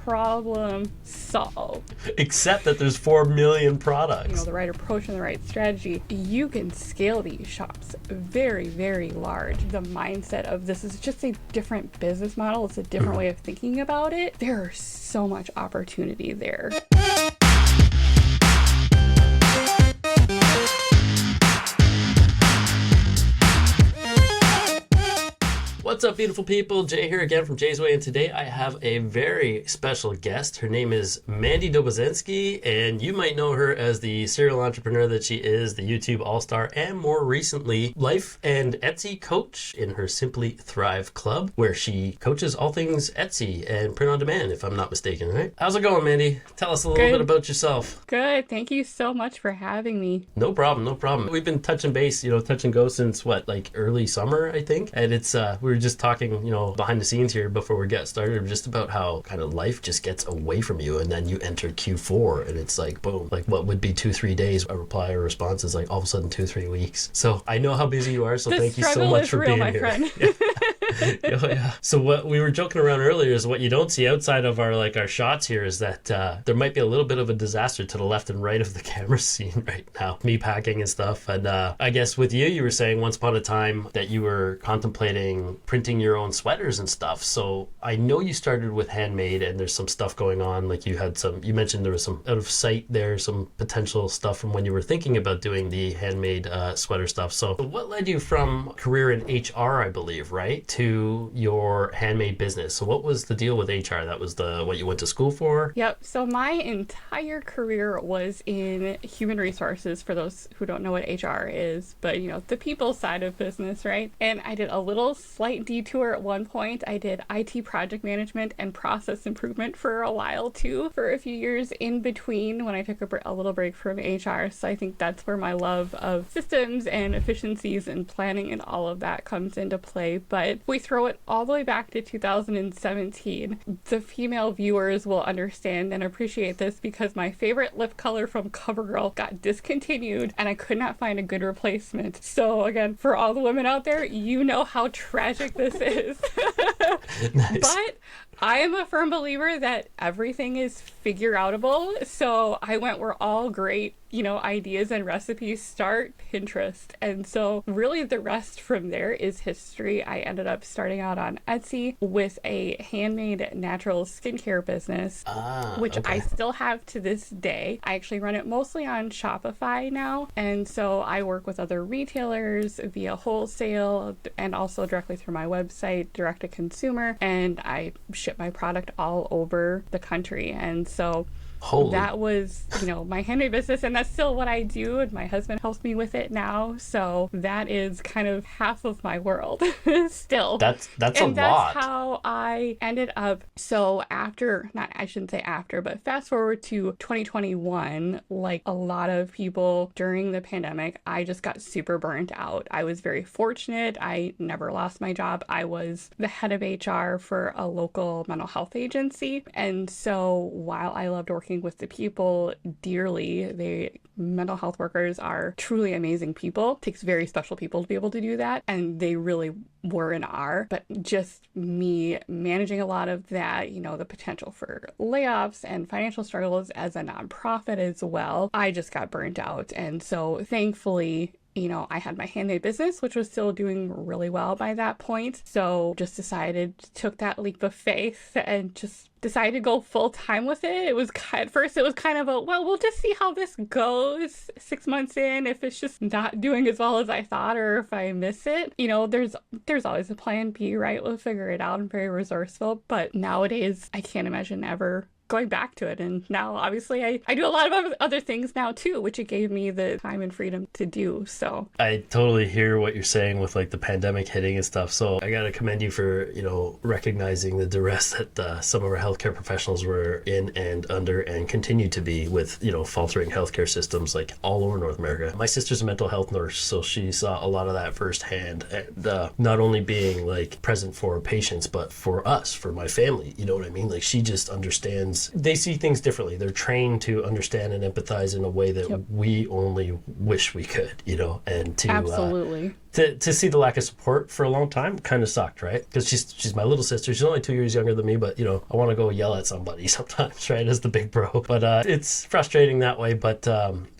problem solved. Except that there's 4 million products. The right approach and the right strategy, you can scale these shops very, very large. The mindset of this is just a different business model. It's a different way of thinking about it. There is so much opportunity there. What's up, beautiful people? Jay here again from Jay's Way, and today I have a very special guest. Her name is Mandy Dobozinski, and you might know her as the serial entrepreneur that she is, the YouTube all-star, and more recently, life and Etsy coach in her Simply Thrive Club, where she coaches all things Etsy and print on demand, if I'm not mistaken, right? How's it going, Mandy? Tell us a little bit about yourself. Good. Thank you so much for having me. No problem, no problem. We've been touching base, touch and go since early summer, I think. And it's, we were just talking, behind the scenes here before we get started, just about how kind of life just gets away from you, and then you enter Q4 and it's like, boom, like what would be 2-3 days, a reply or response is like all of a sudden 2-3 weeks. So I know how busy you are, so thank you so much for being here. Friend. Yeah. So what we were joking around earlier is what you don't see outside of our shots here is that there might be a little bit of a disaster to the left and right of the camera scene right now. Me packing and stuff. And I guess with you were saying once upon a time that you were contemplating printing your own sweaters and stuff. So I know you started with handmade, and there's some stuff going on. Like you mentioned there was some out of sight there, some potential stuff from when you were thinking about doing the handmade sweater stuff. So what led you from career in HR, I believe, right, to your handmade business? So what was the deal with HR? That was what you went to school for? Yep. So my entire career was in human resources, for those who don't know what HR is, but the people side of business, right? And I did a little slight detour at one point. I did IT project management and process improvement for a while too, for a few years in between when I took a little break from HR. So I think that's where my love of systems and efficiencies and planning and all of that comes into play. But we throw it all the way back to 2017. The female viewers will understand and appreciate this because my favorite lip color from CoverGirl got discontinued and I could not find a good replacement. So again, for all the women out there, you know how tragic this is. Nice. But I am a firm believer that everything is figure-outable. So I went where all great, ideas and recipes start, Pinterest. And so really the rest from there is history. I ended up starting out on Etsy with a handmade natural skincare business, which I still have to this day. I actually run it mostly on Shopify now. And so I work with other retailers via wholesale and also directly through my website, direct to consumer. And I ship my product all over the country. And so that was, my handmade business, and that's still what I do, and my husband helps me with it now. So that is kind of half of my world still. That's a lot. And that's how I ended up. So I shouldn't say after, but fast forward to 2021, like a lot of people during the pandemic, I just got super burnt out. I was very fortunate. I never lost my job. I was the head of HR for a local mental health agency. And so while I loved working with the people dearly, mental health workers are truly amazing people. It takes very special people to be able to do that, and they really were and are. But just me managing a lot of that, the potential for layoffs and financial struggles as a nonprofit as well, I just got burnt out. And so thankfully, I had my handmade business, which was still doing really well by that point. So took that leap of faith and just decided to go full time with it. At first it was kind of we'll just see how this goes 6 months in, if it's just not doing as well as I thought, or if I miss it. There's always a plan B, right? We'll figure it out. I'm very resourceful, but nowadays I can't imagine ever going back to it. And now obviously I do a lot of other things now too, which it gave me the time and freedom to do. So I totally hear what you're saying with the pandemic hitting and stuff. So I gotta commend you for recognizing the duress that some of our healthcare professionals were in and under and continue to be with faltering healthcare systems all over North America. My sister's a mental health nurse, so she saw a lot of that firsthand, and not only being present for patients but for us, for my family. You know what I mean? She just understands. They see things differently. They're trained to understand and empathize in a way that we only wish we could, and to absolutely. to see the lack of support for a long time kind of sucked, right? Because she's my little sister. She's only 2 years younger than me, but I want to go yell at somebody sometimes, right? As the big bro. But it's frustrating that way. But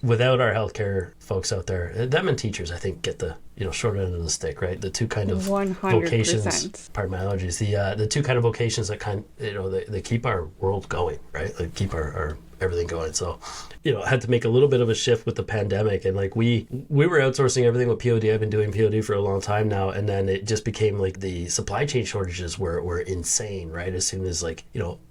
without our healthcare folks out there, them and teachers, I think, get the short end of the stick, right? The two kind of 100%. vocations. Pardon my allergies. The two kind of vocations that they keep our world going, right? Like keep our everything going. So, I had to make a little bit of a shift with the pandemic, and like we were outsourcing everything with POD. I've been doing POD for a long time now, and then it just became like the supply chain shortages were insane, right? As soon as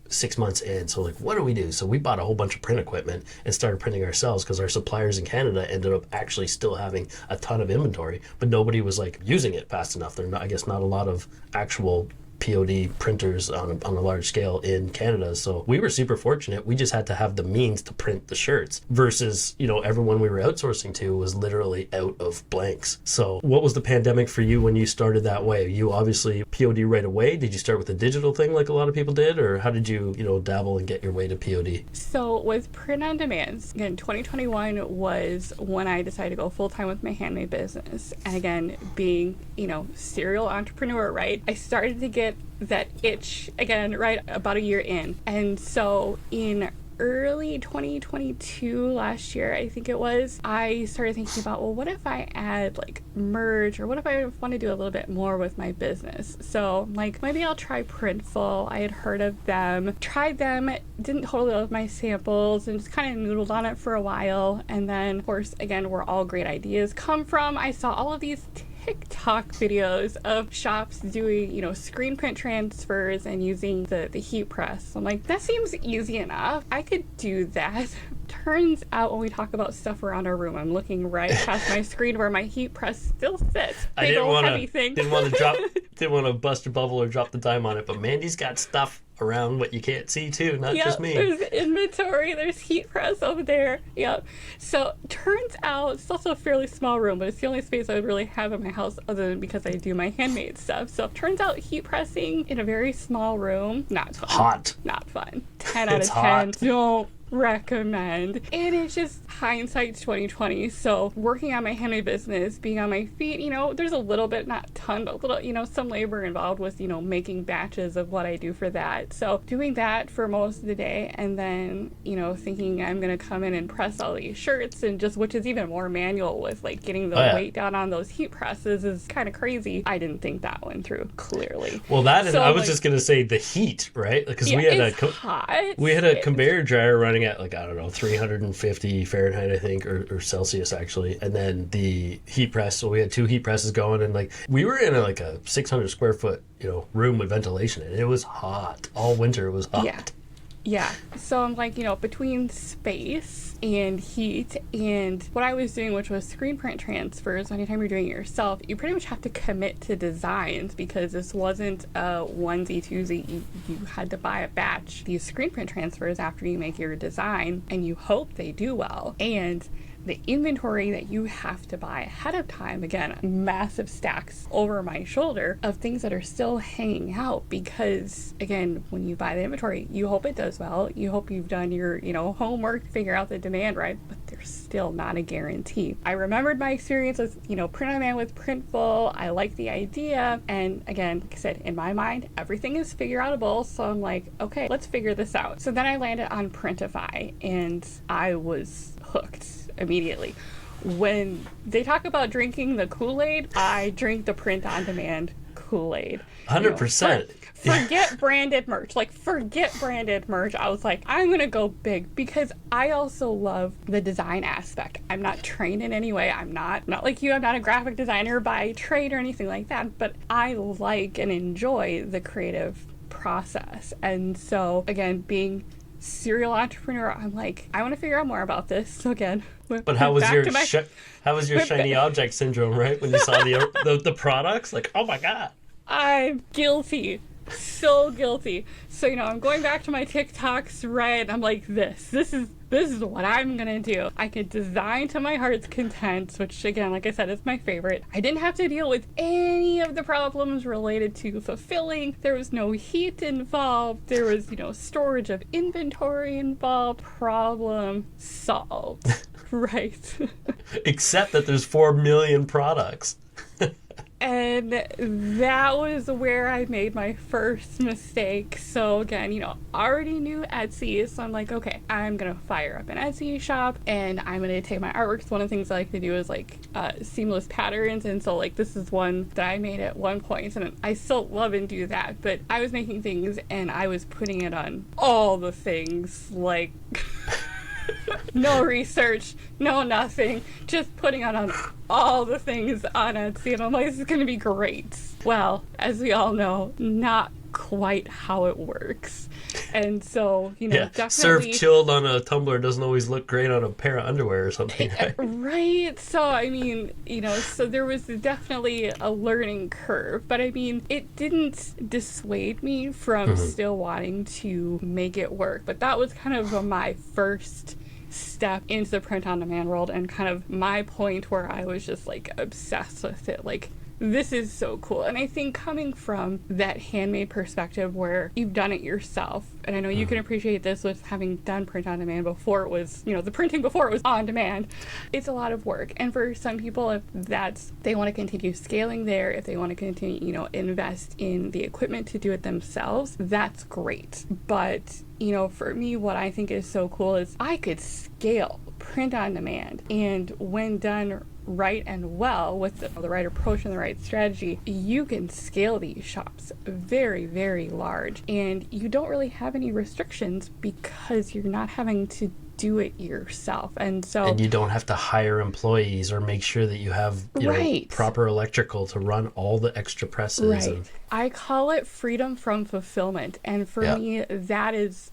6 months in. So like, what do we do? So we bought a whole bunch of print equipment and started printing ourselves, because our suppliers in Canada ended up actually still having a ton of inventory, but nobody was like using it fast enough. They're not, I guess, not a lot of actual POD printers on a large scale in Canada. So we were super fortunate. We just had to have the means to print the shirts versus, everyone we were outsourcing to was literally out of blanks. So what was the pandemic for you when you started that way? You obviously POD right away. Did you start with a digital thing like a lot of people did? Or how did you, dabble and get your way to POD? So with print on demand, again, 2021 was when I decided to go full time with my handmade business. And again, being, serial entrepreneur, right? I started to get that itch again right about a year in. And so in early 2022, last year I think it was, I started thinking about, well, what if I add like merch, or what if I want to do a little bit more with my business? So like, maybe I'll try Printful. I had heard of them, tried them, didn't totally love my samples, and just kind of noodled on it for a while. And then of course, again, where all great ideas come from, I saw all of these TikTok videos of shops doing, screen print transfers and using the heat press. I'm like, that seems easy enough. I could do that. Turns out when we talk about stuff around our room, I'm looking right past my screen where my heat press still sits. Big old heavy thing. Didn't want to bust a bubble or drop the dime on it, but Mandy's got stuff around what you can't see too, not just me. There's inventory, there's heat press over there. Yep. So turns out it's also a fairly small room, but it's the only space I would really have in my house other than because I do my handmade stuff. So turns out heat pressing in a very small room, not fun. Hot. Not fun. 10 out of 10. Hot. Don't recommend. And it's just hindsight 2020. So working on my handmade business, being on my feet, there's a little bit, not a ton, but a little, some labor involved with, making batches of what I do for that. So doing that for most of the day, and then, thinking I'm going to come in and press all these shirts, and just, which is even more manual with like getting the weight down on those heat presses, is kind of crazy. I didn't think that one through, clearly. Well, I was just going to say the heat, right? Because we had a conveyor dryer running at 350 Fahrenheit, I think, or Celsius actually, and then the heat press. So we had 2 heat presses going, and we were in a 600 square foot room with ventilation, and it was hot all winter. It was hot. Yeah. So I'm like, between space and heat and what I was doing, which was screen print transfers, anytime you're doing it yourself, you pretty much have to commit to designs, because this wasn't a onesie twosie. You had to buy a batch, these screen print transfers, after you make your design, and you hope they do well. And the inventory that you have to buy ahead of time, again, massive stacks over my shoulder of things that are still hanging out, because again, when you buy the inventory, you hope it does well, you hope you've done your homework to figure out the demand, right? But there's still not a guarantee. I remembered my experience with print on demand with Printful. I like the idea, and again, like I said, in my mind, everything is figure outable. So I'm like, okay, let's figure this out. So then I landed on Printify, and I was hooked immediately. When they talk about drinking the Kool-Aid, I drink the print on demand Kool-Aid. 100%. Forget branded merch. Forget branded merch. I was like, I'm going to go big, because I also love the design aspect. I'm not trained in any way. I'm not like you. I'm not a graphic designer by trade or anything like that, but I like and enjoy the creative process. And so again, being serial entrepreneur, I'm like, I want to figure out more about this. So again, but how was your shiny object syndrome, right? When you saw the products, oh my god, I'm guilty, so guilty. So I'm going back to my TikToks, right? And I'm like, this is what I'm gonna do. I could design to my heart's content, which again, like I said, is my favorite. I didn't have to deal with any of the problems related to fulfilling. There was no heat involved. There was, storage of inventory involved. Problem solved. Right. Except that there's 4 million products. And that was where I made my first mistake. So again, already knew Etsy, so I'm like, okay, I'm gonna fire up an Etsy shop and I'm gonna take my artworks. One of the things I like to do is like seamless patterns, and so like this is one that I made at one point, and I still love and do that, but I was making things and I was putting it on all the things, like no research, no nothing, just putting on all the things on Etsy, and I'm like, this is gonna be great. Well, as we all know, not quite how it works. And so, definitely served chilled on a tumbler doesn't always look great on a pair of underwear or something, right? Right. So I mean, so there was definitely a learning curve, but I mean, it didn't dissuade me from still wanting to make it work. But that was kind of my first step into the print on demand world, and kind of my point where I was just like obsessed with it. Like, this is so cool. And I think coming from that handmade perspective where you've done it yourself, and I know you can appreciate this with having done print on demand before it was, the printing before it was on demand, it's a lot of work. And for some people, if they want to continue scaling there, if they want to continue, invest in the equipment to do it themselves, that's great. But, for me, what I think is so cool is I could scale print on demand, and when done right and well with the right approach and the right strategy, you can scale these shops very, very large, and you don't really have any restrictions because you're not having to do it yourself. And you don't have to hire employees or make sure that you have proper electrical to run all the extra presses. Right. I call it freedom from fulfillment, and for me, that is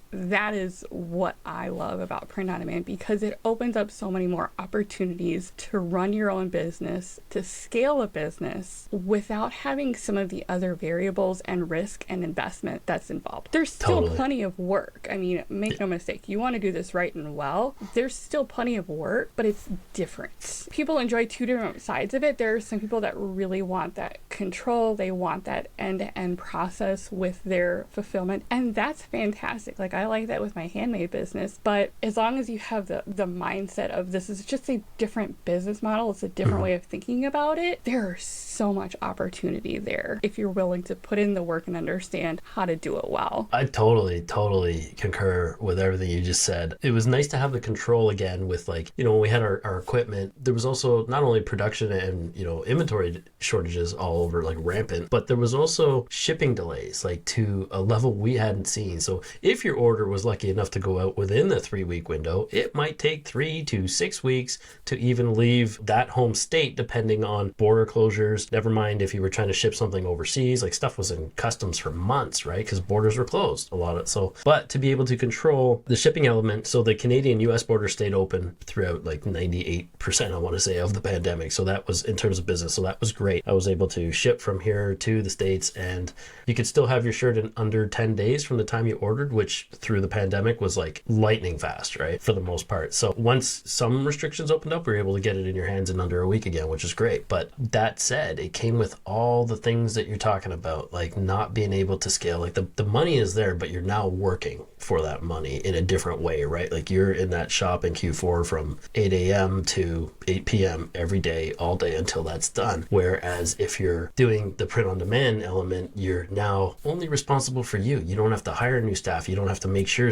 what I love about print on demand, because it opens up so many more opportunities to run your own business, to scale a business without having some of the other variables and risk and investment that's involved. There's still plenty of work. I mean, make no mistake, you want to do this right and well, there's still plenty of work, but it's different. People enjoy two different sides of it. There are some people that really want that control, they want that end-to-end process with their fulfillment, and that's fantastic. Like, I like that with my handmade business, but as long as you have the mindset of this is just a different business model, it's a different way of thinking about it, there is so much opportunity there if you're willing to put in the work and understand how to do it well. I totally concur with everything you just said. It was nice to have the control again with, like, when we had our equipment, there was also not only production and inventory shortages all over, like, rampant, but there was also shipping delays, like, to a level we hadn't seen. So if your order was lucky enough to go out within the 3-week window, it might take 3 to 6 weeks to even leave that home state, depending on border closures. Never mind if you were trying to ship something overseas, like, stuff was in customs for months, right? Because borders were closed, a lot of it. So, but to be able to control the shipping element, so the Canadian-US border stayed open throughout, like, 98%, I want to say, of the pandemic. So that was in terms of business. So that was great. I was able to ship from here to the States, and you could still have your shirt in under 10 days from the time you ordered, which through the pandemic was like lightning fast, right? For the most part. So once some restrictions opened up, we were able to get it in your hands in under a week again, which is great. But that said, it came with all the things that you're talking about, like not being able to scale. Like the money is there, but you're now working for that money in a different way, right? Like you're in that shop in Q4 from 8 a.m. to 8 p.m. every day, all day until that's done. Whereas if you're doing the print on demand element, you're now only responsible for you. You don't have to hire new staff. You don't have to make sure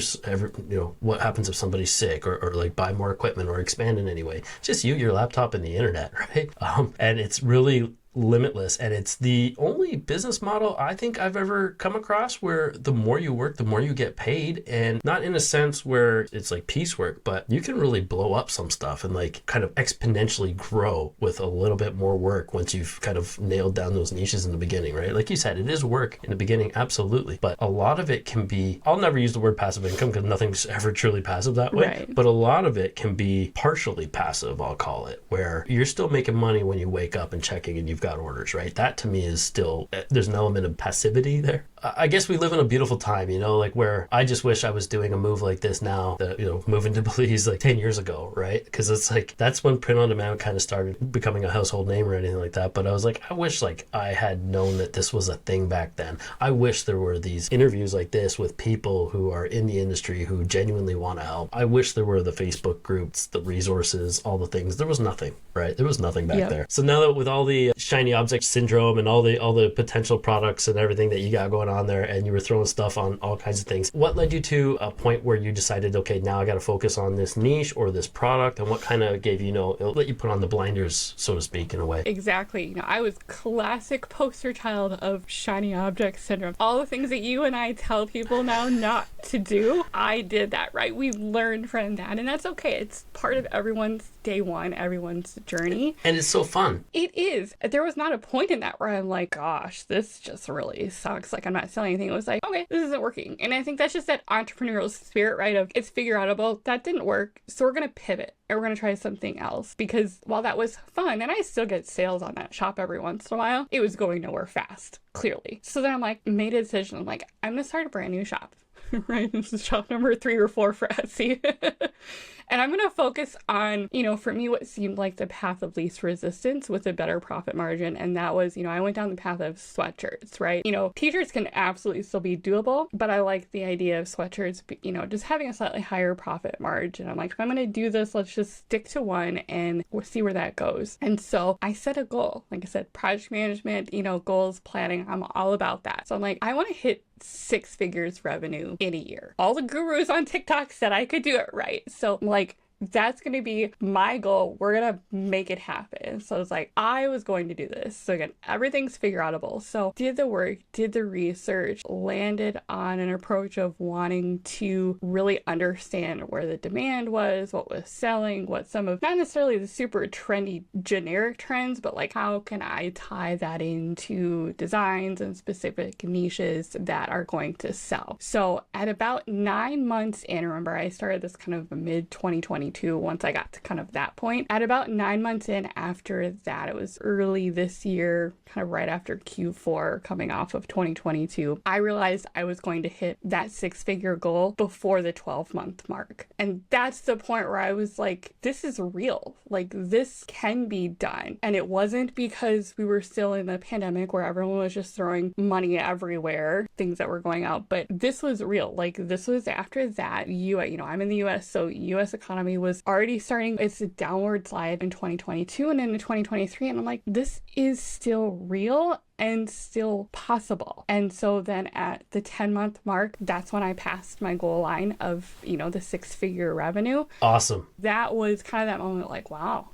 what happens if somebody's sick or like buy more equipment or expand in any way. It's just you, your laptop, and the internet, right? And it's really limitless, and it's the only business model I think I've ever come across where the more you work, the more you get paid, and not in a sense where it's like piecework, but you can really blow up some stuff and like kind of exponentially grow with a little bit more work once you've kind of nailed down those niches in the beginning, right? Like you said, it is work in the beginning, absolutely, but a lot of it can be, I'll never use the word passive income because nothing's ever truly passive that way, right. But a lot of it can be partially passive, I'll call it, where you're still making money when you wake up and checking and you've got orders, right? That to me is still, there's an element of passivity there. I guess we live in a beautiful time, like where I just wish I was doing a move like this now, that, moving to Belize like 10 years ago, right? Because it's like, that's when print on demand kind of started becoming a household name or anything like that. But I was like, I wish like I had known that this was a thing back then. I wish there were these interviews like this with people who are in the industry who genuinely want to help. I wish there were the Facebook groups, the resources, all the things. There was nothing, right? There was nothing back there. So now that with all the shiny object syndrome and all the potential products and everything that you got going on there, and you were throwing stuff on all kinds of things, what led you to a point where you decided, okay, now I got to focus on this niche or this product? And what kind of gave you, it'll let you put on the blinders, so to speak, in a way? Exactly. I was classic poster child of shiny object syndrome. All the things that you and I tell people now not to do, I did that, right? We learned from that, and that's okay. It's part of everyone's day one, everyone's journey. And it's so fun. It is. There was not a point in that where I'm like, gosh, this just really sucks. Like, I'm not selling anything. It was like, okay, this isn't working. And I think that's just that entrepreneurial spirit, right? Of it's figure outable. That didn't work. So we're going to pivot and we're going to try something else. Because while that was fun, and I still get sales on that shop every once in a while, it was going nowhere fast, clearly. So then I'm like, made a decision. I'm like, I'm going to start a brand new shop. Right? This is shop number 3 or 4 for Etsy. And I'm going to focus on, for me, what seemed like the path of least resistance with a better profit margin. And that was, I went down the path of sweatshirts, right? T-shirts can absolutely still be doable, but I like the idea of sweatshirts, just having a slightly higher profit margin. I'm like, if I'm going to do this, let's just stick to one and we'll see where that goes. And so I set a goal. Like I said, project management, goals, planning, I'm all about that. So I'm like, I want to hit 6 figures revenue in a year. All the gurus on TikTok said I could do it, right? So like, that's going to be my goal. We're going to make it happen. So it's like, I was going to do this. So again, everything's figure outable. So did the work, did the research, landed on an approach of wanting to really understand where the demand was, what was selling, what some of, not necessarily the super trendy generic trends, but like, how can I tie that into designs and specific niches that are going to sell? So at about 9 months in, remember I started this kind of mid 2022 once I got to kind of that point. At about 9 months in after that, it was early this year, kind of right after Q4 coming off of 2022, I realized I was going to hit that 6-figure goal before the 12-month mark. And that's the point where I was like, this is real. Like, this can be done. And it wasn't because we were still in the pandemic where everyone was just throwing money everywhere, things that were going out, but this was real. Like, this was after that, I'm in the US, so US economy was already starting its downward slide in 2022 and into 2023. And I'm like, this is still real and still possible. And so then at the 10-month mark, that's when I passed my goal line of, the 6-figure revenue. Awesome. That was kind of that moment like, wow.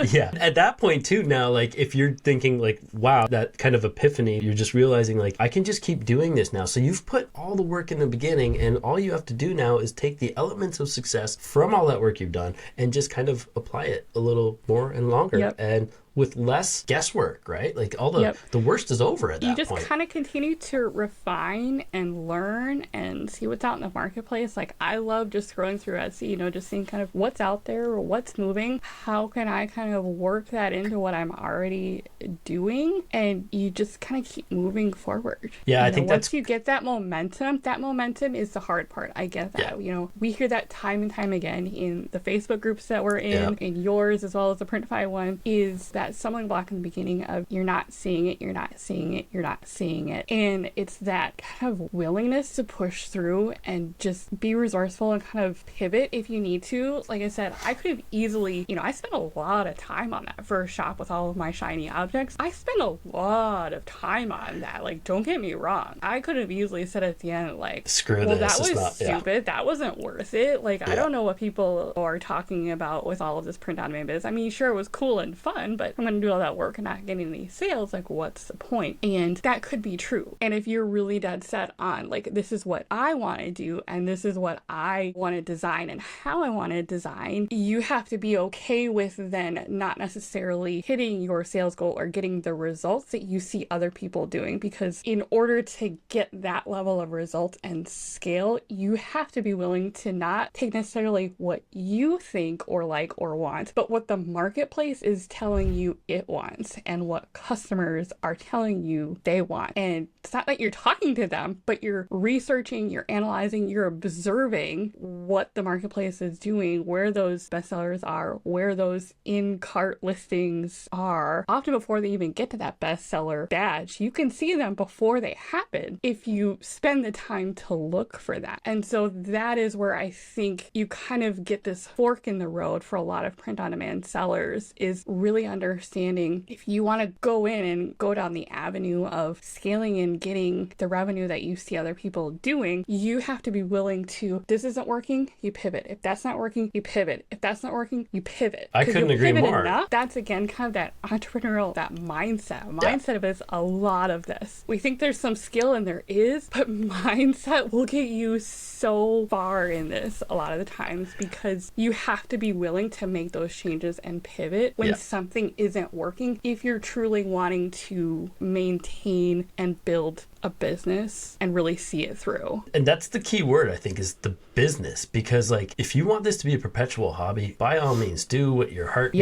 Yeah. At that point too, now, like if you're thinking like, wow, that kind of epiphany, you're just realizing like, I can just keep doing this now. So you've put all the work in the beginning, and all you have to do now is take the elements of success from all that work you've done and just kind of apply it a little more and longer. Yep. And with less guesswork, right? Like all the worst is over at that point. You just kind of continue to refine and learn and see what's out in the marketplace. Like I love just scrolling through Etsy, just seeing kind of what's out there or what's moving. How can I kind of work that into what I'm already doing? And you just kind of keep moving forward. Yeah, I think once you get that momentum is the hard part. I get that. Yeah. We hear that time and time again in the Facebook groups that we're in yours as well as the Printify one, is that stumbling block in the beginning of you're not seeing it. And it's that kind of willingness to push through and just be resourceful and kind of pivot if you need to. Like I said, I could have easily, I spent a lot of time on that first shop with all of my shiny objects. I spent a lot of time on that. Like, don't get me wrong. I could have easily said at the end, like, screw well, this. That was stupid. That wasn't worth it. Like, I don't know what people are talking about with all of this print on demand business. I mean, sure, it was cool and fun, but I'm going to do all that work and not getting any sales. Like, what's the point? And that could be true. And if you're really dead set on, like, this is what I want to do and this is what I want to design and how I want to design, you have to be okay with then not necessarily hitting your sales goal or getting the results that you see other people doing. Because in order to get that level of result and scale, you have to be willing to not take necessarily what you think or like or want, but what the marketplace is telling you you it wants and what customers are telling you they want. And it's not that you're talking to them, but you're researching, you're analyzing, you're observing what the marketplace is doing, where those bestsellers are, where those in-cart listings are. Often before they even get to that bestseller badge, you can see them before they happen if you spend the time to look for that. And so that is where I think you kind of get this fork in the road for a lot of print-on-demand sellers, is really understanding if you want to go in and go down the avenue of scaling and getting the revenue that you see other people doing, you have to be willing to, this isn't working, you pivot. If that's not working, you pivot. If that's not working, you pivot. I couldn't agree more. Enough, that's again kind of that entrepreneurial, that mindset of is a lot of this. We think there's some skill, and there is, but mindset will get you so far in this a lot of the times, because you have to be willing to make those changes and pivot when something isn't working if you're truly wanting to maintain and build a business and really see it through. And that's the key word, I think, is the business. Because like, if you want this to be a perpetual hobby, by all means, do what your heart,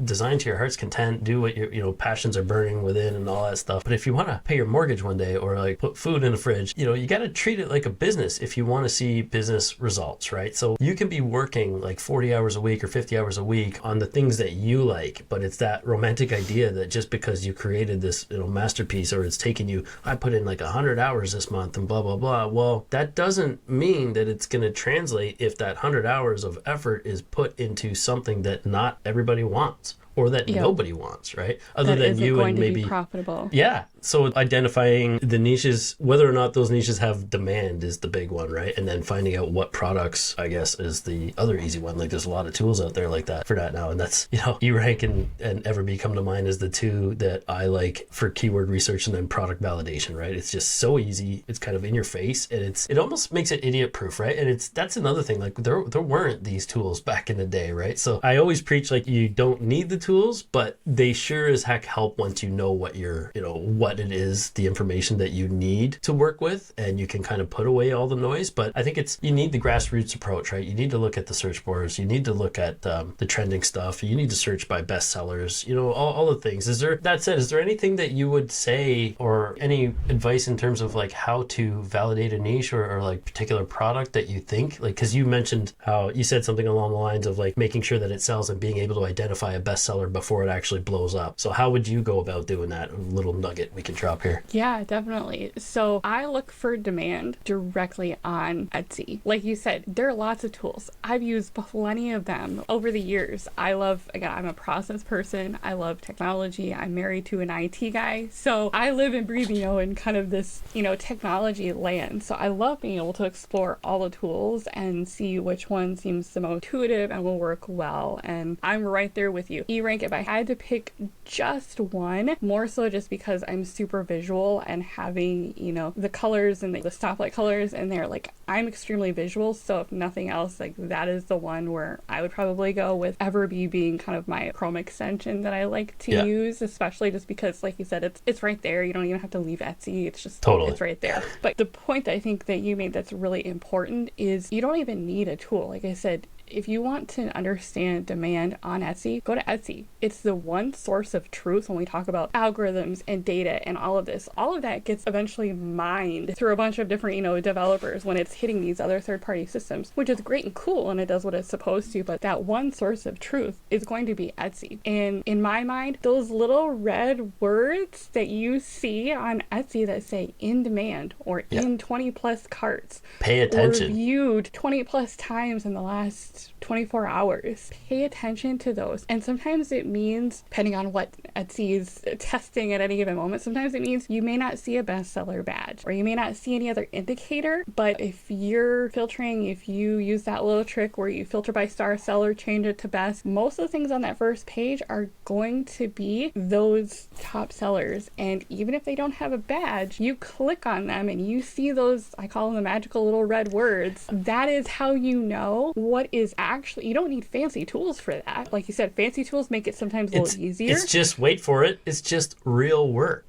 design to your heart's content, do what your passions are burning within and all that stuff. But if you want to pay your mortgage one day, or like put food in the fridge, you got to treat it like a business if you want to see business results, right? So you can be working like 40 hours a week or 50 hours a week on the things that you like, but it's that romantic idea that just because you created this masterpiece, or it's taken you, I put in like 100 hours this month and blah blah blah. Well, that doesn't mean that it's going to translate if that 100 hours of effort is put into something that not everybody wants, or that nobody wants, right? Other than you and maybe profitable. Yeah. So identifying the niches, whether or not those niches have demand, is the big one, right? And then finding out what products, I guess, is the other easy one. Like, there's a lot of tools out there like that for that now. And that's, eRank and everbee come to mind as the two that I like for keyword research and then product validation, right? It's just so easy. It's kind of in your face, and it almost makes it idiot proof, right? And that's another thing. Like, there weren't these tools back in the day, right? So I always preach, like, you don't need the tools, but they sure as heck help once you know what what it is, the information that you need to work with, and you can kind of put away all the noise. But I think you need the grassroots approach, right? You need to look at the search boards, you need to look at the trending stuff, you need to search by bestsellers, all the things. Is there anything that you would say, or any advice in terms of like how to validate a niche or like particular product that you think, like, because you mentioned how you said something along the lines of like making sure that it sells and being able to identify a bestseller before it actually blows up. So how would you go about doing that? A little nugget we can drop here. Yeah, definitely. So I look for demand directly on Etsy. Like you said, there are lots of tools. I've used plenty of them over the years. I'm a process person. I love technology. I'm married to an IT guy. So I live and breathe, in kind of this, technology land. So I love being able to explore all the tools and see which one seems the most intuitive and will work well. And I'm right there with you. eRank, if I had to pick just one, more so just because I'm super visual and having, the colors and the stoplight colors in there, like, I'm extremely visual. So if nothing else, like, that is the one where I would probably go, with everbee being kind of my Chrome extension that I like to use, especially just because, like you said, it's right there. You don't even have to leave Etsy. It's just it's right there. But the point that I think that you made that's really important is you don't even need a tool. Like I said, if you want to understand demand on Etsy, go to Etsy. It's the one source of truth when we talk about algorithms and data and all of this. All of that gets eventually mined through a bunch of different, developers when it's hitting these other third-party systems, which is great and cool, and it does what it's supposed to. But that one source of truth is going to be Etsy. And in my mind, those little red words that you see on Etsy that say in demand or in 20 plus carts, pay attention, or viewed 20 plus times in the last 24 hours. Pay attention to those. And sometimes it means, depending on what Etsy is testing at any given moment, sometimes it means you may not see a bestseller badge, or you may not see any other indicator. But if you're filtering, if you use that little trick where you filter by star seller, change it to best, most of the things on that first page are going to be those top sellers. And even if they don't have a badge, you click on them and you see those, I call them the magical little red words. That is how you know what is is actually, you don't need fancy tools for that. Like you said, fancy tools make it sometimes a little easier. It's just, wait for it, it's just real work.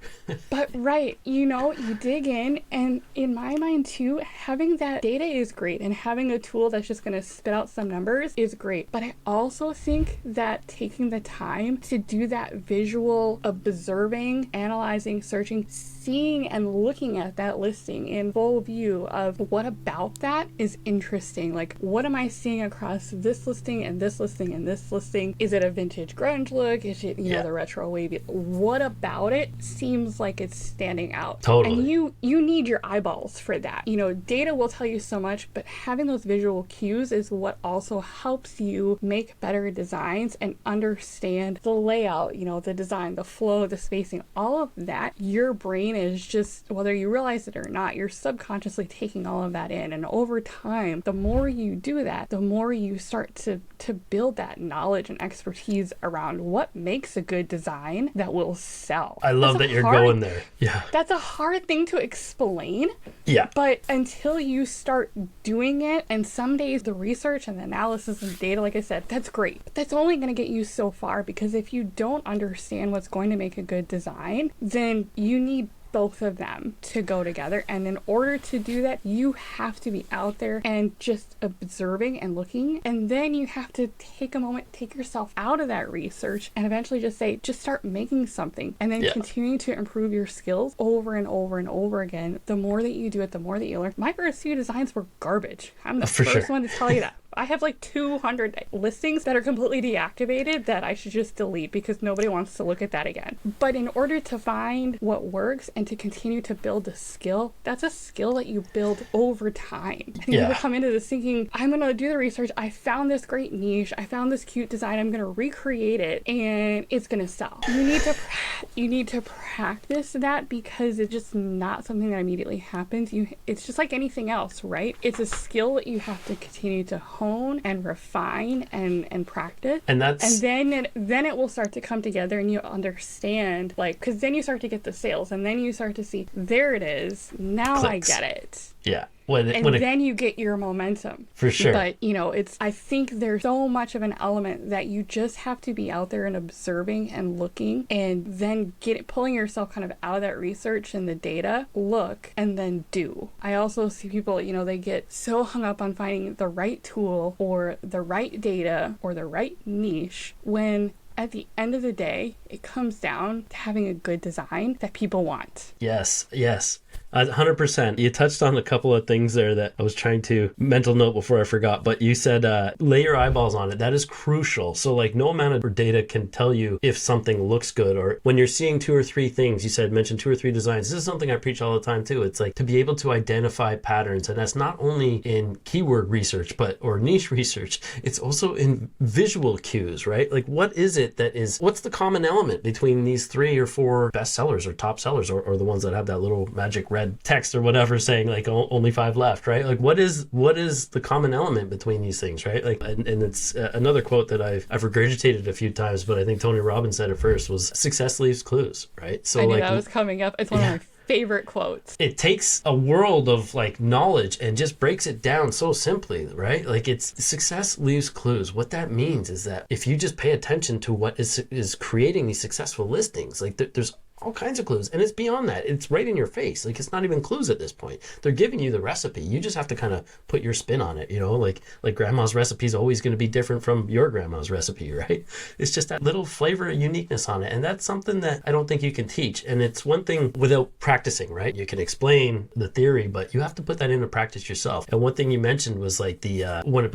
But right, you dig in, and in my mind too, having that data is great, and having a tool that's just going to spit out some numbers is great. But I also think that taking the time to do that visual observing, analyzing, searching, seeing and looking at that listing in full view of what about that is interesting. Like, what am I seeing across this listing and this listing and this listing? Is it a vintage grunge look? Is it, the retro wavy? What about it seems like it's standing out? Totally. And you need your eyeballs for that. Data will tell you so much, but having those visual cues is what also helps you make better designs and understand the layout, the design, the flow, the spacing, all of that. Your brain is just, whether you realize it or not, you're subconsciously taking all of that in. And over time, the more you do that, the more you start to build that knowledge and expertise around what makes a good design that will sell. I love that you're going there. Yeah. That's a hard thing to explain. Yeah. But until you start doing it, and some days the research and the analysis and data, like I said, that's great. But that's only going to get you so far, because if you don't understand what's going to make a good design, then you need both of them to go together. And in order to do that, you have to be out there and just observing and looking. And then you have to take a moment, take yourself out of that research, and eventually just start making something, and then continuing to improve your skills over and over and over again. The more that you do it, the more that you learn. My first few designs were garbage. I'm the first one to tell you that. I have like 200 listings that are completely deactivated that I should just delete because nobody wants to look at that again. But in order to find what works and to continue to build the skill, that's a skill that you build over time. I think people come into this thinking, I'm going to do the research. I found this great niche. I found this cute design. I'm going to recreate it and it's going to sell. You need to practice that, because it's just not something that immediately happens. It's just like anything else, right? It's a skill that you have to continue to hone and refine and practice, and then it will start to come together, and you understand, like, because then you start to get the sales, and then you start to see, there it is, now clicks. I get it. Then you get your momentum. For sure. But, I think there's so much of an element that you just have to be out there and observing and looking, and then pulling yourself kind of out of that research and the data, look, and then do. I also see people, they get so hung up on finding the right tool or the right data or the right niche, when at the end of the day, it comes down to having a good design that people want. Yes. 100%. You touched on a couple of things there that I was trying to mental note before I forgot, but you said lay your eyeballs on it. That is crucial. So like, no amount of data can tell you if something looks good, or when you're seeing 2 or 3 things, mention 2 or 3 designs. This is something I preach all the time too. It's like to be able to identify patterns, and that's not only in keyword research or niche research, it's also in visual cues, right? Like, what is it what's the common element between these 3 or 4 best sellers or top sellers, or the ones that have that little magic red text or whatever saying like only 5 left, right? Like, what is the common element between these things, right? Like, and it's another quote that I've regurgitated a few times, but I think Tony Robbins said it first, was success leaves clues, right? So I knew that was coming up. It's one of my favorite quotes. It takes a world of like knowledge and just breaks it down so simply, right? Like, it's success leaves clues. What that means is that if you just pay attention to what is creating these successful listings, like there's all kinds of clues, and it's beyond that. It's right in your face. Like, it's not even clues at this point. They're giving you the recipe. You just have to kind of put your spin on it, like grandma's recipe is always going to be different from your grandma's recipe, right? It's just that little flavor and uniqueness on it, and that's something that I don't think you can teach. And it's one thing without practicing, right? You can explain the theory, but you have to put that into practice yourself. And one thing you mentioned was like when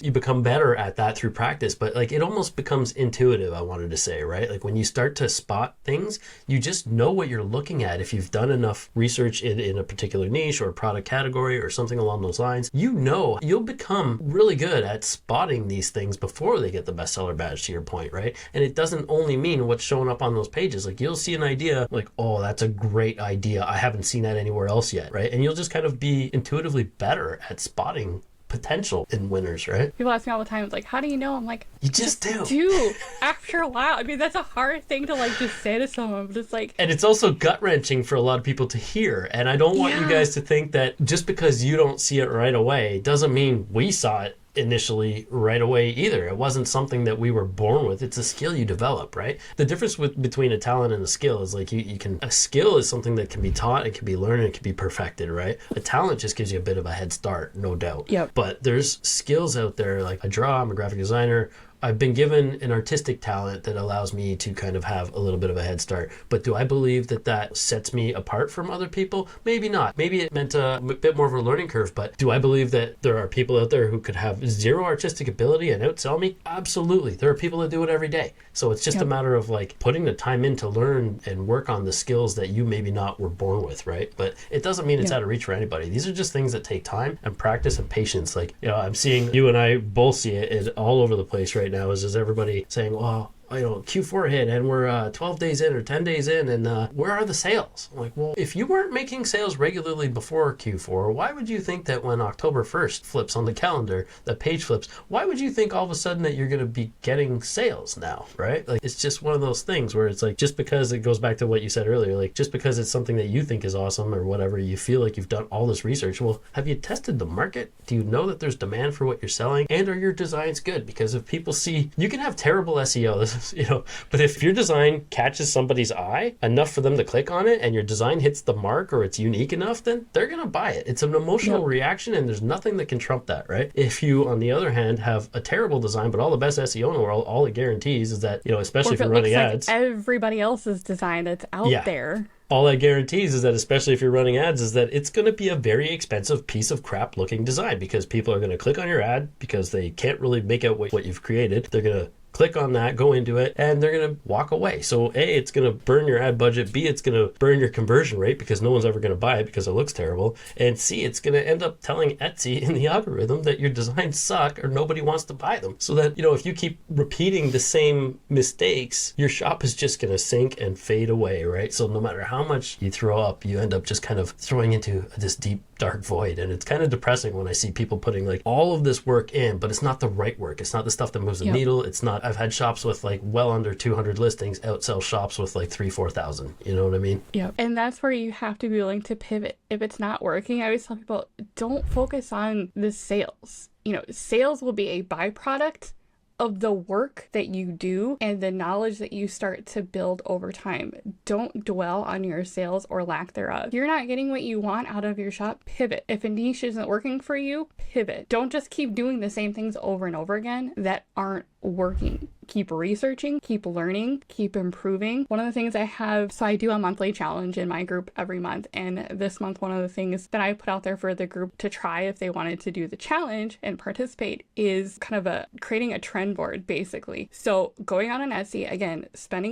you become better at that through practice, but like it almost becomes intuitive, I wanted to say, right? Like, when you start to spot things, you just know what you're looking at. If you've done enough research in a particular niche or a product category or something along those lines, you'll become really good at spotting these things before they get the bestseller badge, to your point, right? And it doesn't only mean what's showing up on those pages. Like, you'll see an idea like, oh, that's a great idea. I haven't seen that anywhere else yet, right? And you'll just kind of be intuitively better at spotting potential in winners, right? People ask me all the time, it's like, how do you know? I'm like, you just do. After a while. I mean, that's a hard thing to like just say to someone, but it's like, and it's also gut wrenching for a lot of people to hear. And I don't want you guys to think that just because you don't see it right away doesn't mean we saw it initially right away either. It wasn't something that we were born with. It's a skill you develop, right? The difference between a talent and a skill is like a skill is something that can be taught, it can be learned, it can be perfected, right? A talent just gives you a bit of a head start, no doubt. Yep. But there's skills out there, like I draw, I'm a graphic designer. I've been given an artistic talent that allows me to kind of have a little bit of a head start. But do I believe that that sets me apart from other people? Maybe not. Maybe it meant a bit more of a learning curve. But do I believe that there are people out there who could have zero artistic ability and outsell me? Absolutely. There are people that do it every day. So it's just a matter of like putting the time in to learn and work on the skills that you maybe not were born with, right? But it doesn't mean it's out of reach for anybody. These are just things that take time and practice and patience. Like, you know, I'm seeing you and I both see it all over the place right now is everybody saying, well, you know, Q4 hit and we're 12 days in or 10 days in and where are the sales? I'm like, well, if you weren't making sales regularly before Q4, why would you think that when October 1st flips on the calendar, the page flips, why would you think all of a sudden that you're going to be getting sales now, right? Like, it's just one of those things where it's like, just because it goes back to what you said earlier, like just because it's something that you think is awesome or whatever, you feel like you've done all this research. Well, have you tested the market? Do you know that there's demand for what you're selling? And are your designs good? Because if people see, you can have terrible SEO, you know, but if your design catches somebody's eye enough for them to click on it and your design hits the mark or it's unique enough, then they're going to buy it. It's an emotional reaction and there's nothing that can trump that, right? If you, on the other hand, have a terrible design, but all the best SEO in the world, all it guarantees is that, you know, especially if you're running ads. Like everybody else's design that's out there. All that guarantees is that, especially if you're running ads, is that it's going to be a very expensive piece of crap looking design because people are going to click on your ad because they can't really make out what you've created. They're going to click on that, go into it, and they're going to walk away. So A, it's going to burn your ad budget. B, it's going to burn your conversion rate because no one's ever going to buy it because it looks terrible. And C, it's going to end up telling Etsy in the algorithm that your designs suck or nobody wants to buy them. So that, you know, if you keep repeating the same mistakes, your shop is just going to sink and fade away, right? So no matter how much you throw up, you end up just kind of throwing into this deep, dark void. And it's kind of depressing when I see people putting like all of this work in, but it's not the right work. It's not the stuff that moves the needle. It's not, I've had shops with like well under 200 listings outsell shops with like 3,000-4,000. You know what I mean? Yeah. And that's where you have to be willing to pivot. If it's not working, I always tell people, don't focus on the sales. You know, sales will be a byproduct of the work that you do and the knowledge that you start to build over time. Don't dwell on your sales or lack thereof. If you're not getting what you want out of your shop, pivot. If a niche isn't working for you, pivot. Don't just keep doing the same things over and over again that aren't working. Keep researching, keep learning, keep improving. One of the things I have, so I do a monthly challenge in my group every month. And this month, one of the things that I put out there for the group to try if they wanted to do the challenge and participate is kind of creating a trend board, basically. So going out on Etsy, again, spend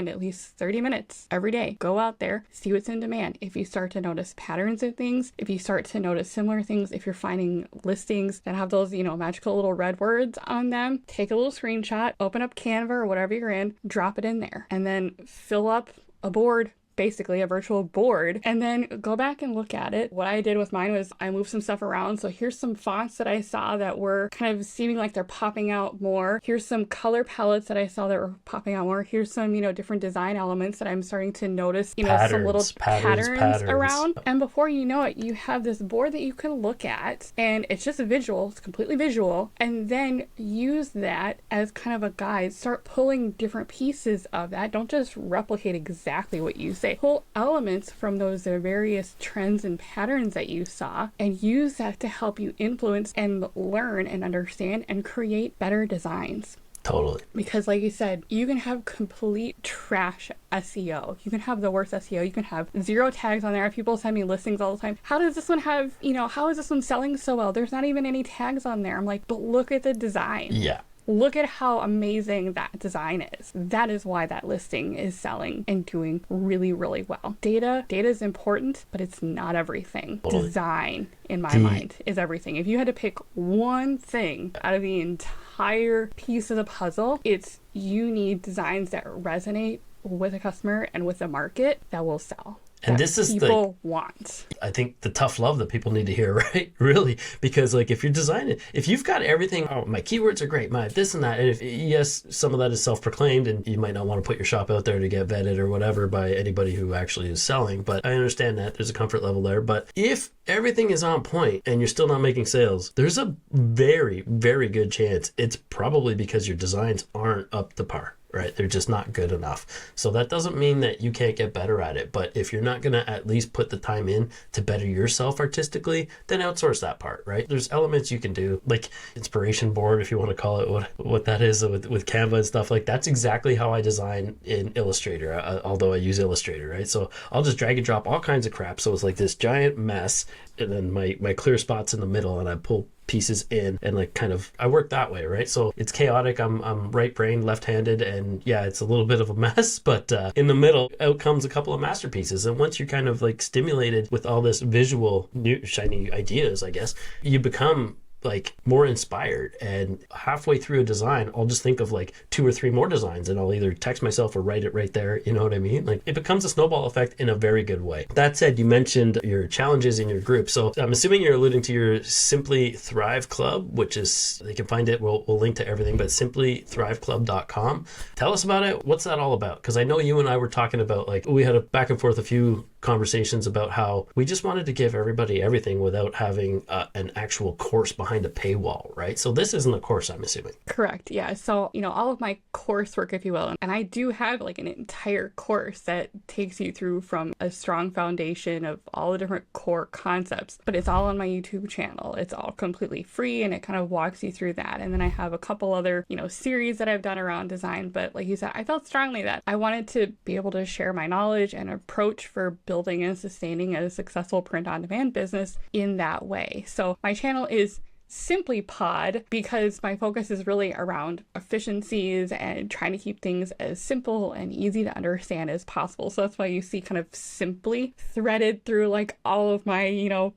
at least 30 minutes every day. Go out there, see what's in demand. If you start to notice patterns of things, if you start to notice similar things, if you're finding listings that have those, you know, magical little red words on them, take a little screenshot, open up Canva or whatever you're in, drop it in there, and then fill up a board, basically a virtual board, and then go back and look at it. What I did with mine was I moved some stuff around. So here's some fonts that I saw that were kind of seeming like they're popping out more. Here's some color palettes that I saw that were popping out more. Here's some, you know, different design elements that I'm starting to notice, you know, some little patterns around. And before you know it, you have this board that you can look at, and it's just a visual, it's completely visual, and then use that as kind of a guide. Start pulling different pieces of that. Don't just replicate exactly what you see. Pull elements from those various trends and patterns that you saw and use that to help you influence and learn and understand and create better designs. Totally. Because like you said, you can have complete trash SEO. You can have the worst SEO. You can have 0 tags on there. People send me listings all the time. How does this one have, you know, how is this one selling so well? There's not even any tags on there. I'm like, but look at the design. Yeah. Look at how amazing that design is. That is why that listing is selling and doing really, really well. Data is important, but it's not everything. Totally. Design, in my mind, is everything. If you had to pick one thing out of the entire piece of the puzzle, it's you need designs that resonate with a customer and with the market that will sell. And that this is people want. I think the tough love that people need to hear, right? Really, because like if you're designing, if you've got everything, oh, my keywords are great, my this and that, and if yes, some of that is self-proclaimed, and you might not want to put your shop out there to get vetted or whatever by anybody who actually is selling, but I understand that there's a comfort level there. But if everything is on point and you're still not making sales, there's a very, very good chance it's probably because your designs aren't up to par. Right? They're just not good enough. So that doesn't mean that you can't get better at it. But if you're not going to at least put the time in to better yourself artistically, then outsource that part, right? There's elements you can do, like inspiration board, if you want to call it what that is with Canva and stuff. Like that's exactly how I design in Illustrator, although I use Illustrator, right? So I'll just drag and drop all kinds of crap. So it's like this giant mess, and then my clear spots in the middle, and I pull pieces in and like kind of I work that way, right? So it's chaotic. I'm right-brained, left-handed, and yeah, it's a little bit of a mess, but in the middle out comes a couple of masterpieces. And once you're kind of like stimulated with all this visual new shiny ideas, I guess, you become like more inspired, and halfway through a design I'll just think of like 2 or 3 more designs, and I'll either text myself or write it right there, you know what I mean? Like it becomes a snowball effect in a very good way. That said, you mentioned your challenges in your group, so I'm assuming you're alluding to your Simply Thrive Club, which is, they can find it, we'll link to everything, but simplythriveclub.com. Tell us about it. What's that all about? Because I know you and I were talking about, like, we had a back and forth a few conversations about how we just wanted to give everybody everything without having an actual course behind a paywall, right? So this isn't a course, I'm assuming. Correct. Yeah. So, all of my coursework, if you will, and I do have like an entire course that takes you through from a strong foundation of all the different core concepts, but it's all on my YouTube channel. It's all completely free, and it kind of walks you through that. And then I have a couple other, series that I've done around design. But like you said, I felt strongly that I wanted to be able to share my knowledge and approach for building and sustaining a successful print-on-demand business in that way. So my channel is Simply Pod because my focus is really around efficiencies and trying to keep things as simple and easy to understand as possible. So that's why you see kind of simply threaded through like all of my,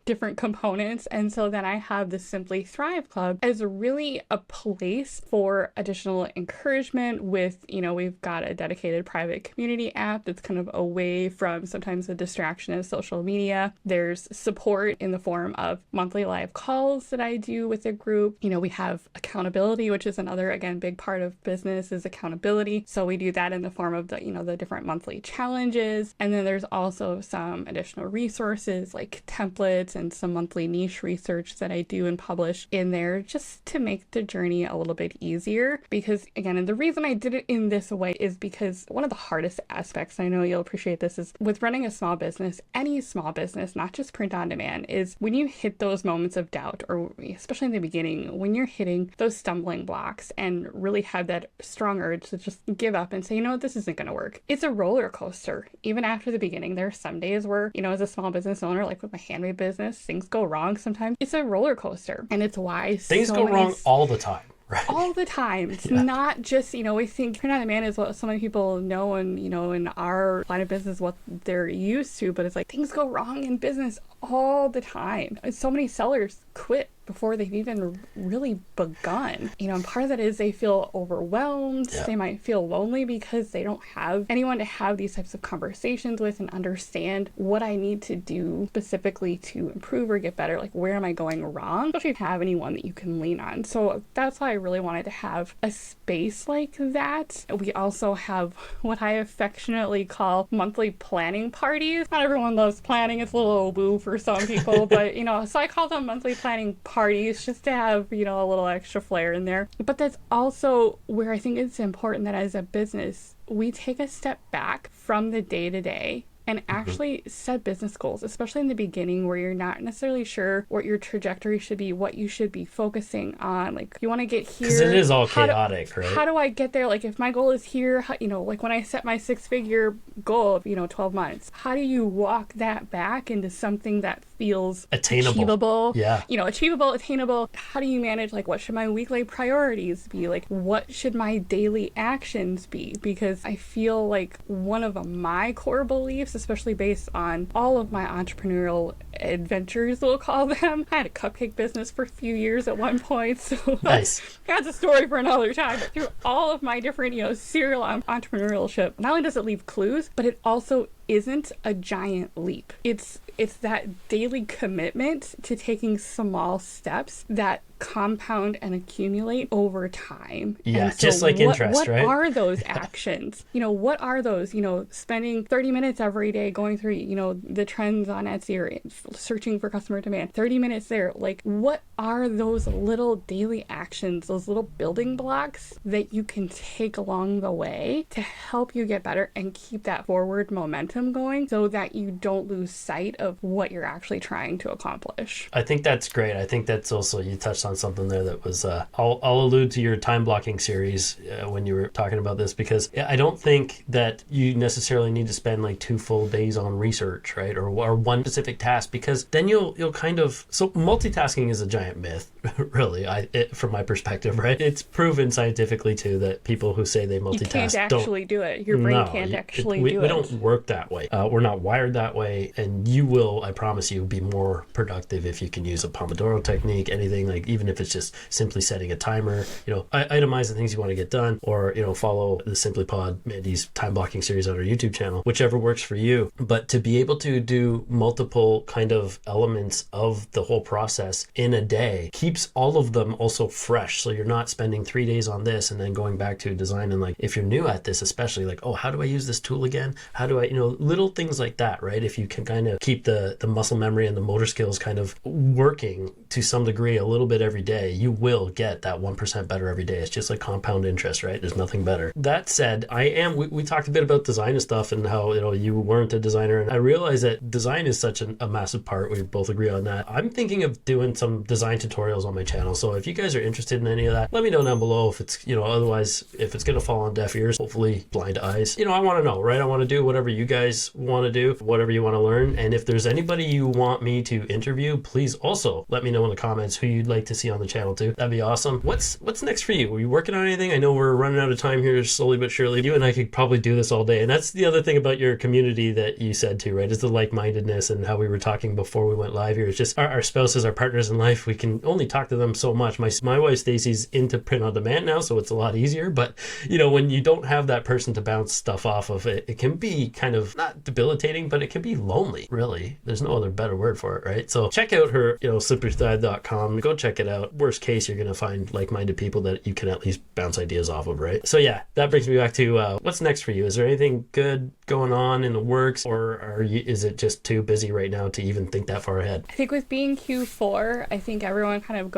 different components. And so then I have the Simply Thrive Club as really a place for additional encouragement with, we've got a dedicated private community app that's kind of away from sometimes the distraction of social media. There's support in the form of monthly live calls that I do with a group. We have accountability, which is another, again, big part of business is accountability. So we do that in the form of the, the different monthly challenges. And then there's also some additional resources like templates and some monthly niche research that I do and publish in there just to make the journey a little bit easier. Because again, and the reason I did it in this way is because one of the hardest aspects, I know you'll appreciate this, is with running a small business, any small business, not just print on demand, is when you hit those moments of doubt, or especially in the beginning, when you're hitting those stumbling blocks and really have that strong urge to just give up and say, this isn't going to work. It's a roller coaster. Even after the beginning, there are some days where, as a small business owner, like with my handmade business, things go wrong sometimes. It's a roller coaster. And it's why things go wrong all the time. Right. All the time. It's not just, we think print on demand is what so many people know, and, in our line of business, what they're used to, but it's like things go wrong in business all the time. And so many sellers quit before they've even really begun. And part of that is they feel overwhelmed. Yeah. They might feel lonely because they don't have anyone to have these types of conversations with and understand what I need to do specifically to improve or get better. Like, where am I going wrong? Especially if you have anyone that you can lean on. So that's why I really wanted to have a space like that. We also have what I affectionately call monthly planning parties. Not everyone loves planning. It's a little woo for some people, but so I call them monthly planning parties just to have, a little extra flair in there. But that's also where I think it's important that as a business, we take a step back from the day-to-day and actually set business goals, especially in the beginning where you're not necessarily sure what your trajectory should be, what you should be focusing on. Like, you want to get here. Because it is all chaotic, right? How do I get there? Like, if my goal is here, like when I set my 6-figure goal of, 12 months, how do you walk that back into something that feels achievable? Yeah. Achievable, attainable. How do you manage, like, what should my weekly priorities be? Like, what should my daily actions be? Because I feel like one of my core beliefs, especially based on all of my entrepreneurial adventures, we'll call them. I had a cupcake business for a few years at one point, so nice. That's a story for another time. But through all of my different, serial entrepreneurship, not only does it leave clues, but it also isn't a giant leap. It's that daily commitment to taking small steps that compound and accumulate over time. Yeah, and so just like interest, right? What are those actions? What are those, spending 30 minutes every day going through, the trends on Etsy or searching for customer demand, 30 minutes there. Like, what are those little daily actions, those little building blocks that you can take along the way to help you get better and keep that forward momentum going so that you don't lose sight of what you're actually trying to accomplish? I think that's great. I think that's also, you touched on something there that was, I'll allude to your time blocking series when you were talking about this, because I don't think that you necessarily need to spend like 2 full days on research, right? Or one specific task, because then you'll kind of, so multitasking is a giant myth, really, from my perspective, right? It's proven scientifically too that people who say they multitask you can't actually do it. Your brain can't actually do it. We don't work that way. We're not wired that way, and you will, I promise you, be more productive if you can use a Pomodoro technique, anything, like even if it's just simply setting a timer, itemize the things you want to get done, or, follow the SimplyPod, Mandy's time blocking series on our YouTube channel, whichever works for you. But to be able to do multiple kind of elements of the whole process in a day keeps all of them also fresh. So you're not spending 3 days on this and then going back to design. And like, if you're new at this, especially like, oh, how do I use this tool again? How do I, little things like that, right? If you can kind of keep the muscle memory and the motor skills kind of working to some degree a little bit every day, you will get that 1% better every day. It's just like compound interest, right? There's nothing better. That said, we talked a bit about design and stuff and how, you weren't a designer. And I realize that design is such a massive part. We both agree on that. I'm thinking of doing some design tutorials on my channel. So if you guys are interested in any of that, let me know down below. If it's, otherwise, if it's going to fall on deaf ears, hopefully blind eyes, I want to know, right? I want to do whatever you guys want to do, whatever you want to learn. And if there's anybody you want me to interview, please also let me know in the comments who you'd like to see on the channel too. That'd be awesome. What's next for you? Are you working on anything? I know we're running out of time here slowly but surely. You and I could probably do this all day. And that's the other thing about your community that you said too, right? Is the like-mindedness, and how we were talking before we went live here. It's just our spouses, our partners in life, we can only talk to them so much. My wife Stacy's into print on demand now, so it's a lot easier. But when you don't have that person to bounce stuff off of, it can be kind of not debilitating, but it can be lonely, really. There's no other better word for it, right? So check out her, slipperythread.com. Go check it out. Worst case, you're going to find like-minded people that you can at least bounce ideas off of, right? So yeah, that brings me back to what's next for you? Is there anything good going on in the works, or is it just too busy right now to even think that far ahead? I think with being Q4, I think everyone kind of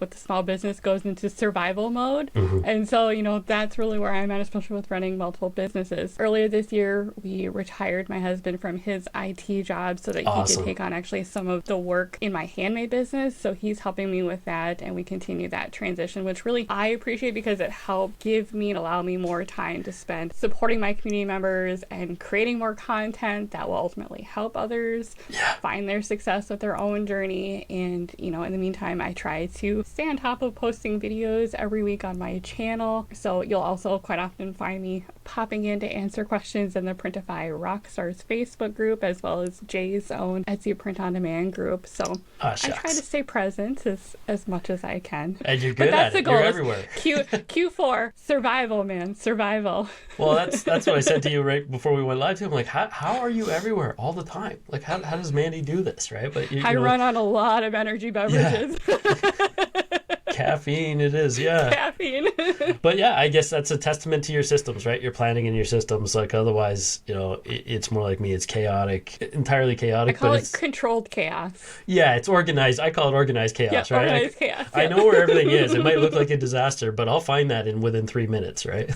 with the small business goes into survival mode. Mm-hmm. And so, that's really where I'm at, especially with running multiple businesses. Earlier this year, we retired my husband from his IT job so that he could take on actually some of the work in my handmade business. So he's helping me with that, and we continue that transition, which really I appreciate because it helped give me and allow me more time to spend supporting my community members and creating more content that will ultimately help others find their success with their own journey. And, in the meantime, I try to stay on top of posting videos every week on my channel. So you'll also quite often find me popping in to answer questions in the Printify Rockstars Facebook group, as well as Jay's own Etsy Print on Demand group. So I try to stay present as much as I can. And you're good at it. You're everywhere. Q4, survival, man, survival. Well, that's what I said to you right before we went live too. I'm like, how are you everywhere all the time? Like, how does Mandy do this, right? But I run on a lot of energy beverages. Yeah. Caffeine, it is, yeah. Caffeine. But yeah, I guess that's a testament to your systems, right? You're planning in your systems. Like, otherwise, it's more like me. It's chaotic, entirely chaotic. I call it controlled chaos. Yeah, it's organized. I call it organized chaos, right? Organized chaos. I know where everything is. It might look like a disaster, but I'll find that within 3 minutes, right?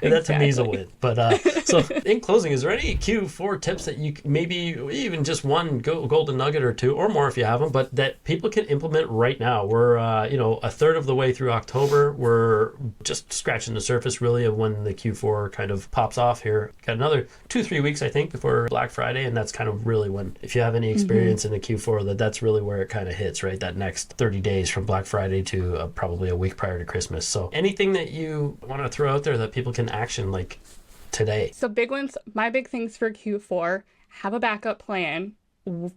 And that to me is a win. But so in closing, is there any Q4 tips that you maybe even just one golden nugget or two or more if you have them, but that people can implement right now? We're a third of the way through October. We're just scratching the surface really of when the Q4 kind of pops off here. Got another 2-3 weeks, I think, before Black Friday, and that's kind of really when, if you have any experience in the Q4, that's really where it kind of hits, right? That next 30 days from Black Friday to probably a week prior to Christmas. So anything that you want to throw out there that people can action like today? So big ones, my big things for Q4, have a backup plan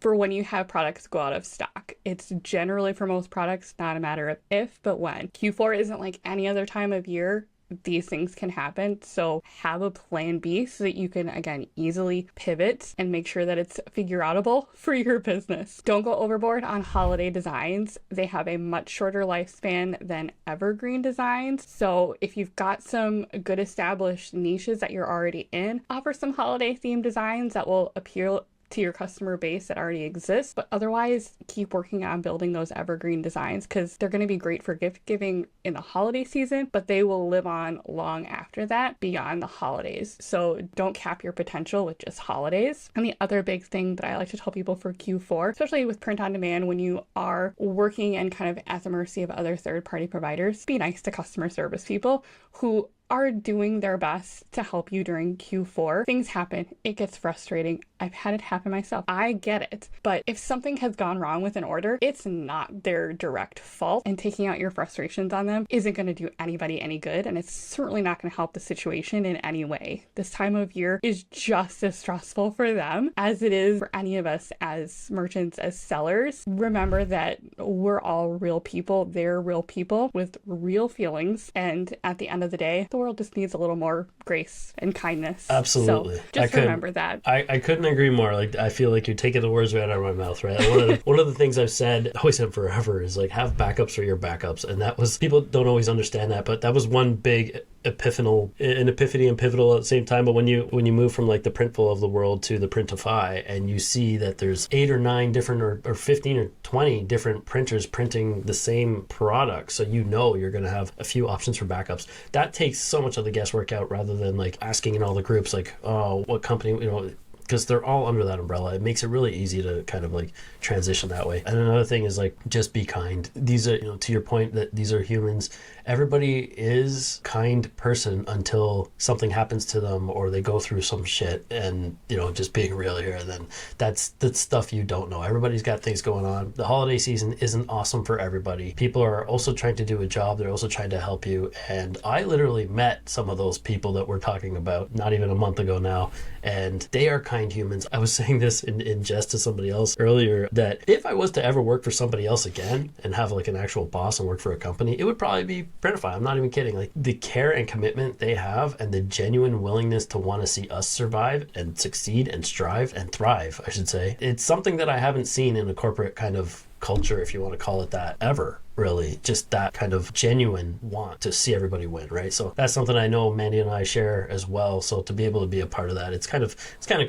for when you have products go out of stock. It's generally, for most products, not a matter of if, but when. Q4 isn't like any other time of year. these things can happen. So have a plan B so that you can, again, easily pivot and make sure that it's figure outable for your business. Don't go overboard on holiday designs. They have a much shorter lifespan than evergreen designs. So if you've got some good established niches that you're already in, offer some holiday themed designs that will appeal to your customer base that already exists, but otherwise keep working on building those evergreen designs because they're going to be great for gift giving in the holiday season, but they will live on long after that beyond the holidays. So don't cap your potential with just holidays. And the other big thing that I like to tell people for Q4, especially with print on demand, when you are working and kind of at the mercy of other third-party providers, be nice to customer service people who are doing their best to help you during Q4. Things happen. It gets frustrating. I've had it happen myself. I get it. But if something has gone wrong with an order, it's not their direct fault. And taking out your frustrations on them isn't going to do anybody any good. And it's certainly not going to help the situation in any way. This time of year is just as stressful for them as it is for any of us as merchants, as sellers. Remember that we're all real people. They're real people with real feelings. And at the end of the day, the world just needs a little more grace and kindness. Absolutely. So just remember that. I couldn't agree more. Like, I feel like you're taking the words right out of my mouth, right? One of the things I've said, always said forever, is like, have backups for your backups. And that was, people don't always understand that, but that was one big epiphany and pivotal at the same time. But when you move from like the Printful of the world to the Printify, and you see that there's 8 or 9 different or 15 or 20 different printers printing the same product, so you know you're going to have a few options for backups. That takes so much of the guesswork out, rather than like asking in all the groups like, oh, what company, because they're all under that umbrella. It makes it really easy to kind of like transition that way. And another thing is like, just be kind. These are, to your point, that these are humans. Everybody is kind person until something happens to them or they go through some shit, and just being real here. And then that's stuff you don't know. Everybody's got things going on. The holiday season isn't awesome for everybody. People are also trying to do a job. They're also trying to help you. And I literally met some of those people that we're talking about not even a month ago now, and they are kind humans. I was saying this in jest to somebody else earlier, that if I was to ever work for somebody else again and have like an actual boss and work for a company, it would probably be Printify. I'm not even kidding. Like, the care and commitment they have, and the genuine willingness to want to see us survive and succeed and strive and thrive, I should say. It's something that I haven't seen in a corporate kind of culture, if you want to call it that, ever. Really, just that kind of genuine want to see everybody win, right? So that's something I know Mandy and I share as well. So to be able to be a part of that, it's kind of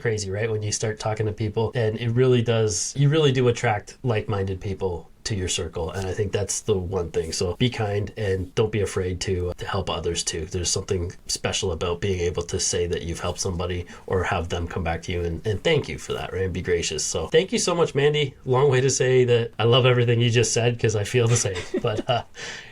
crazy, right? When you start talking to people, and you really do attract like-minded people to your circle. And I think that's the one thing. So be kind, and don't be afraid to help others too. There's something special about being able to say that you've helped somebody, or have them come back to you and thank you for that, right? And be gracious. So thank you so much, Mandy. Long way to say that I love everything you just said, because I feel the same. But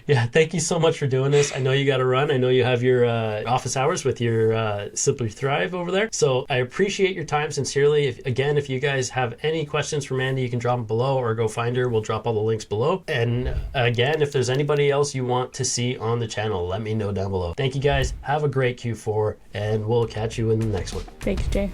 yeah, thank you so much for doing this. I know you got to run. I know you have your office hours with your Simply Thrive over there. So I appreciate your time sincerely. If you guys have any questions for Mandy, you can drop them below, or go find her. We'll drop all the links below. And again, if there's anybody else you want to see on the channel, let me know down below. Thank you guys. Have a great Q4, and we'll catch you in the next one. Thanks, Jay.